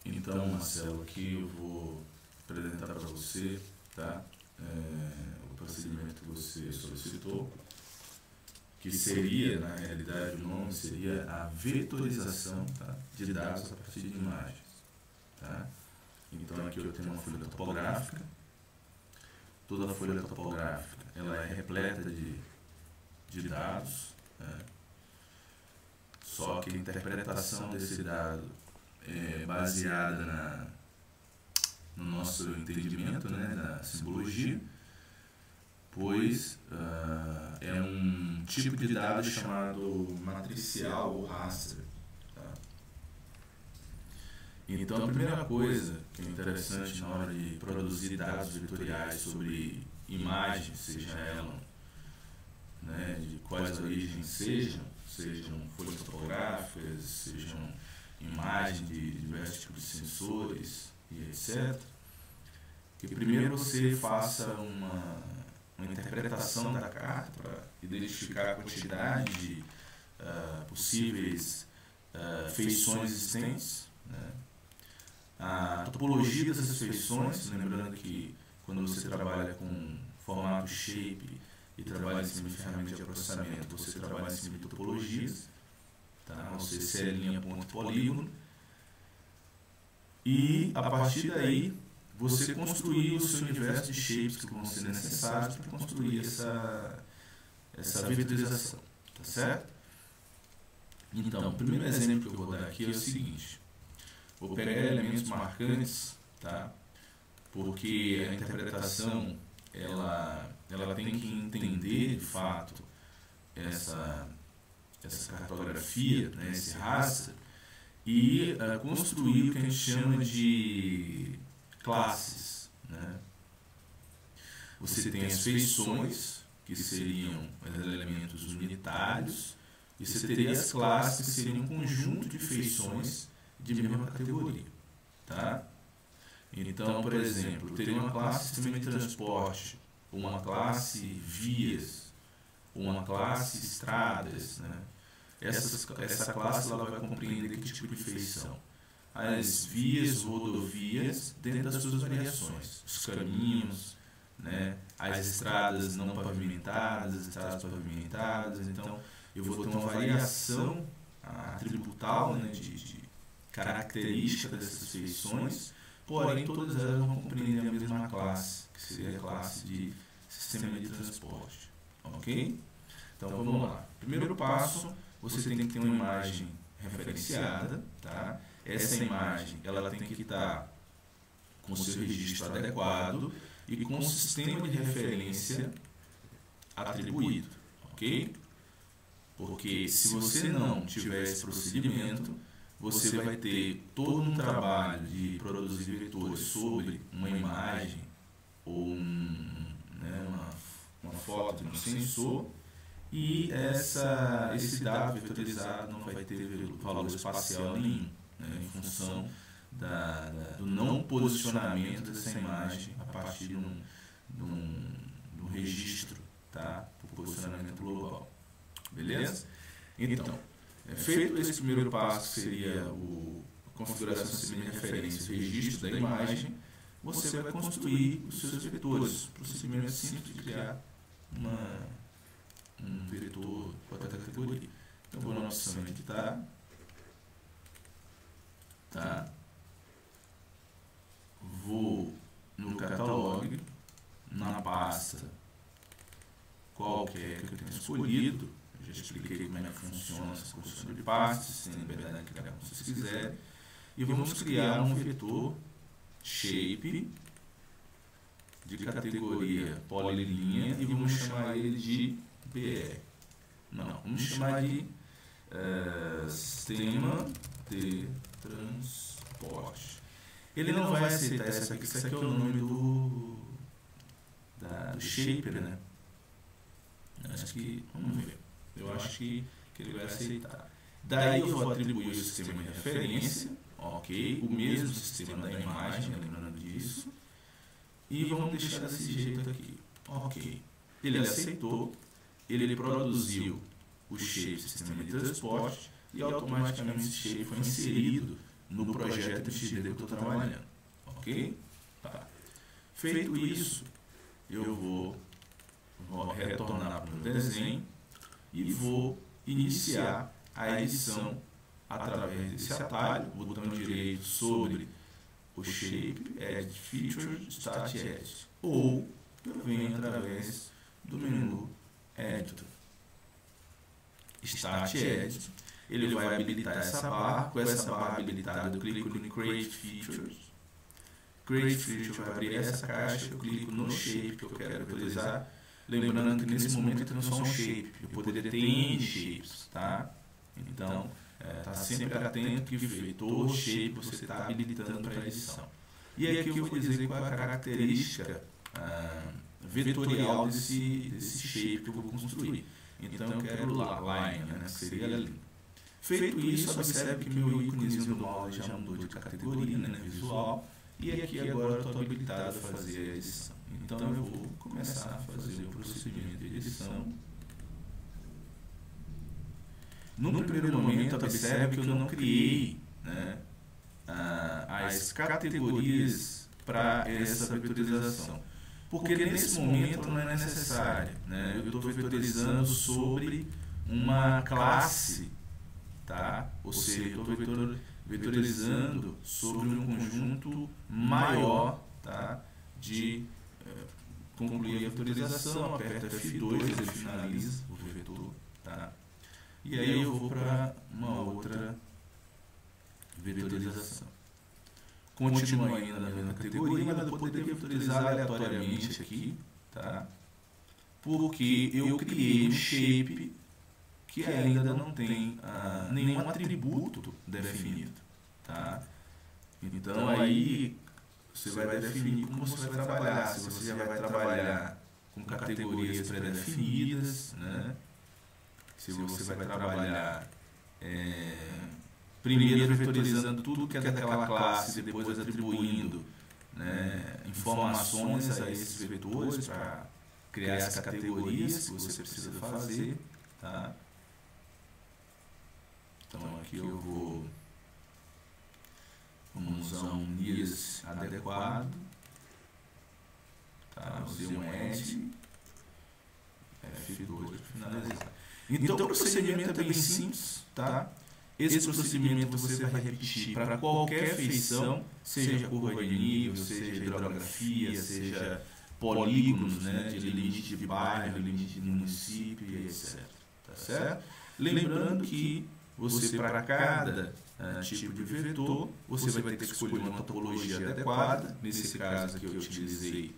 Então, Marcelo, aqui eu vou apresentar para você, tá? O procedimento que você solicitou, que seria, na realidade, o nome seria a vetorização, tá, de dados a partir de imagens, tá? Então, aqui eu tenho uma folha topográfica. Toda a folha topográfica ela é repleta de dados, né? Só que a interpretação desse dado é baseada no nosso entendimento, né, da simbologia, pois é um tipo de dado chamado matricial ou raster. Tá? Então, a primeira coisa que é interessante na hora de produzir dados vetoriais sobre imagens, seja ela, né, de quais origens sejam folhas topográficas, sejam imagens de diversos tipos de sensores e etc., que primeiro você faça uma interpretação da carta para identificar a quantidade de possíveis feições existentes, né? A topologia dessas feições, lembrando que quando você trabalha com formato shape e trabalha em cima de ferramentas de processamento, você trabalha em cima de topologias, tá? Ou seja, se é linha, ponto, polígono, e a partir daí você construir o seu universo de shapes que vão ser necessários para construir essa vetorização, tá certo? Então, o primeiro exemplo que eu vou dar aqui é o seguinte: vou pegar elementos marcantes, tá? Porque a interpretação ela tem que entender de fato essa cartografia, né, esse raster, e construir o que a gente chama de classes, né? Você tem as feições, que seriam os elementos unitários, e você teria as classes, que seriam um conjunto de feições de mesma categoria, tá? Então, por exemplo, eu teria uma classe sistema de transporte, uma classe vias, uma classe estradas, né? Essa classe ela vai compreender que tipo de feição? As vias, rodovias, dentro das suas variações, os caminhos, né? As estradas não pavimentadas, as estradas pavimentadas. Então, eu vou ter uma variação atributal, né, de característica dessas feições, porém todas elas vão compreender a mesma classe, que seria a classe de sistema de transporte, ok? Então vamos lá. Primeiro passo, você tem que ter uma imagem referenciada, tá? Essa imagem ela tem que estar com o seu registro adequado e com o sistema de referência atribuído, ok? Porque se você não tiver esse procedimento, você vai ter todo um trabalho de produzir vetores sobre uma imagem ou uma foto no sensor, e esse dado vetorizado não vai ter valor espacial nenhum, né, em função do não posicionamento dessa imagem a partir de um registro, tá, por posicionamento global. Beleza? Então, feito esse primeiro passo, que seria a configuração do sistema de referência, o registro da imagem, você vai construir os seus vetores. O procedimento é simples de criar um vetor para cada categoria. Então, vou na opção editar, tá? Vou no catalog, na pasta qualquer que eu tenha escolhido. Eu já expliquei como é que funciona essa construção de pastas, sem liberdade de criar como vocês quiserem. E vamos criar um vetor shape de categoria polilinha e vamos chamar ele de BR. Não, vamos chamar de sistema de transporte. Ele não vai aceitar essa aqui, que isso aqui é o nome do shaper, né? Acho que, vamos ver. Eu acho que ele vai aceitar. Daí eu vou atribuir o sistema de referência, ok? O mesmo sistema da imagem, lembrando disso. E vamos deixar desse jeito aqui, ok? Ele aceitou, ele produziu o shape sistema de transporte e automaticamente esse shape foi inserido no projeto de XD que eu estou trabalhando. Ok? Tá. Feito isso, eu vou retornar para o meu desenho e vou iniciar a edição através desse atalho, botão direito sobre o Shape, Edit Feature, Start Edit. Ou eu venho através do menu Editor. Start Edit, ele vai habilitar essa barra. Com essa barra habilitada, eu clico no Create Features. Create Feature vai abrir essa caixa, eu clico no Shape que eu quero vetorizar. Lembrando que nesse momento eu tenho só um Shape, eu poderia ter N Shapes, tá? Então, está sempre atento que vetor, Shape você está habilitando para edição. E aqui eu vou dizer qual é a característica vetorial desse Shape que eu vou construir. Então eu quero line, né, que seria a linha. Feito isso, observe que meu íconezinho do mouse já mudou de categoria, né, visual. E aqui agora eu estou habilitado a fazer a edição. Então eu vou começar a fazer o procedimento de edição. No primeiro momento, observe que eu não criei, né, as categorias para essa vetorização. Porque nesse momento não é necessário, né? Eu estou vetorizando sobre uma classe, tá? Ou seja, eu estou vetorizando sobre um conjunto maior, tá? De concluir a vetorização, aperto F2, ele finaliza o vetor, tá? E aí eu vou para uma outra vetorização. Continua ainda na mesma categoria, mas eu poderia vetorizar aleatoriamente aqui, tá? Porque eu criei um shape que ainda não tem nenhum atributo definido, tá? Então aí você vai definir como você vai trabalhar. Se você já vai trabalhar com categorias pré-definidas, né? Se você vai trabalhar primeiro vetorizando tudo que é daquela classe, depois atribuindo, né, informações a esses vetores para criar as categorias que você precisa fazer, tá? Então aqui eu vamos usar um NIS adequado, tá? Usei um Edge, F2 para finalizar. Então o procedimento é bem simples, tá? Esse procedimento você vai repetir para qualquer feição, seja curva de nível, seja hidrografia, seja polígonos, né, de limite de bairro, limite de município e etc. Tá certo? Lembrando que você, para cada tipo de vetor, você vai ter que escolher uma topologia adequada. Nesse caso aqui eu utilizei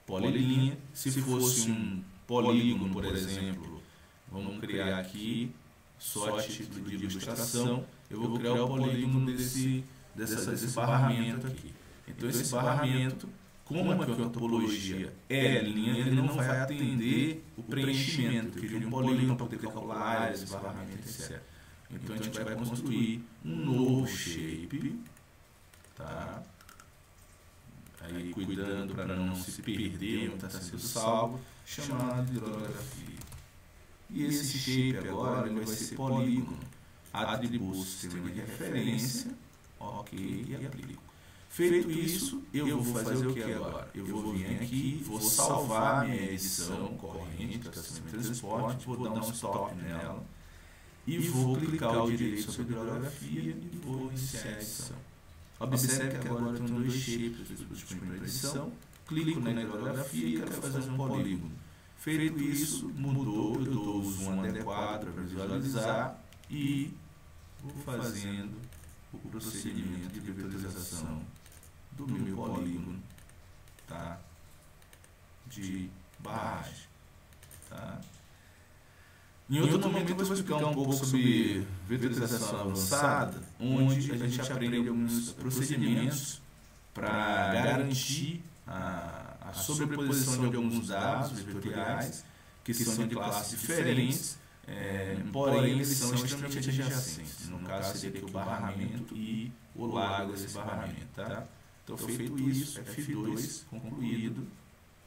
polilinha. Se fosse um polígono, por exemplo, vamos criar aqui, só a título de ilustração, eu vou criar o polígono desse barramento aqui. Então esse barramento, como aqui a topologia é linha, ele não vai atender o preenchimento. Eu queria um polígono para poder calcular esse barramento, etc. Então a gente vai construir um novo shape, tá? Aí cuidando para não se perder onde está sendo salvo, chamado de hidrografia. E esse shape agora ele vai ser polígono, atributo sistema de referência, ok, e aplico. Feito isso, eu vou fazer o que agora? Eu vou vir aqui, vou salvar minha edição corrente, que é o transporte, vou dar um stop nela, e vou clicar o direito sobre a hidrografia e vou iniciar a edição. Observe que agora eu tenho dois shapes disponíveis para edição, clico na hidrografia e quero fazer um polígono. Feito isso, mudou, eu dou o zoom adequado para visualizar e vou fazendo o procedimento de vetorização do meu polígono, tá? De barragem, tá? Em outro momento eu vou explicar um pouco sobre vetorização avançada, onde a gente aprende alguns procedimentos para garantir a sobreposição de alguns dados vetoriais, que são de classes diferentes, porém eles são extremamente adjacentes. No caso seria aqui o barramento e o lago desse barramento, tá? Então feito isso, F2 concluído,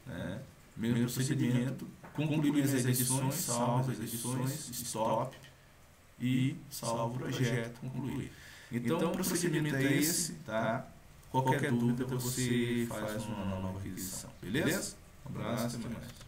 né? Mesmo procedimento, concluí minhas edições, salvo as edições, stop e salvo o projeto, concluir. Então, o procedimento é esse, tá? Qualquer dúvida você faz uma nova aquisição, beleza? Um abraço, até mais.